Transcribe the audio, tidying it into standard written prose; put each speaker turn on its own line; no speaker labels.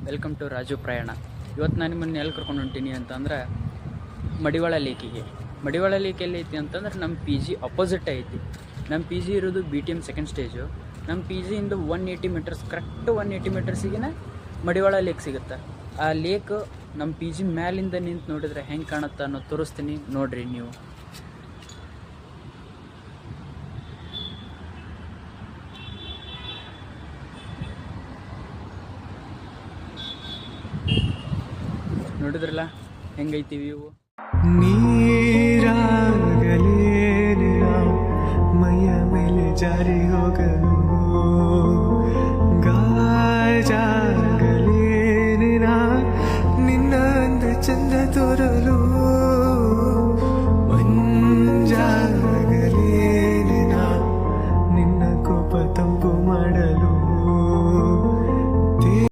Welcome to Raju ಪ್ರಯಾಣ. ಇವತ್ತು ನಾನು ನಿಮ್ಮನ್ನು ಎಲ್ಲಿ ಕರ್ಕೊಂಡು ಹೊಂಟೀನಿ ಅಂತಂದ್ರೆ ಮಡಿವಾಳ ಲೇಕಿಗೆ. ಮಡಿವಾಳ ಲೇಕ್ ಎಲ್ಲಿ ಐತಿ ಅಂತಂದ್ರೆ ನಮ್ಮ ಪಿ ಜಿ ಅಪೋಸಿಟ್ ಐತಿ. ನಮ್ಮ ಪಿ ಜಿ ಇರೋದು BTM ಸೆಕೆಂಡ್ ಸ್ಟೇಜು. ನಮ್ಮ ಪಿ ಜಿಯಿಂದ 180 ಮೀಟರ್ಸ್, ಕರೆಕ್ಟ್ 180 ಮೀಟರ್ಸಿಗೆ ಮಡಿವಾಳ ಲೇಕ್ ಸಿಗುತ್ತೆ. ಆ ಲೇಕ್ ನಮ್ಮ ಪಿ ಜಿ ಮ್ಯಾಲಿಂದ ನಿಂತು ನೋಡಿದ್ರೆ ಹೆಂಗೆ ಕಾಣುತ್ತೆ ಅನ್ನೋ ತೋರಿಸ್ತೀನಿ, ನೋಡಿರಿ ನೀವು. ನೋಡಿದ್ರಲ್ಲ ಹೆಂಗೈತಿ ವ್ಯೂ.
ನೀರಾಗಲೇನೆ ಮೈಯ ಮೇಲೆ ಜಾರಿ ಹೋಗಲು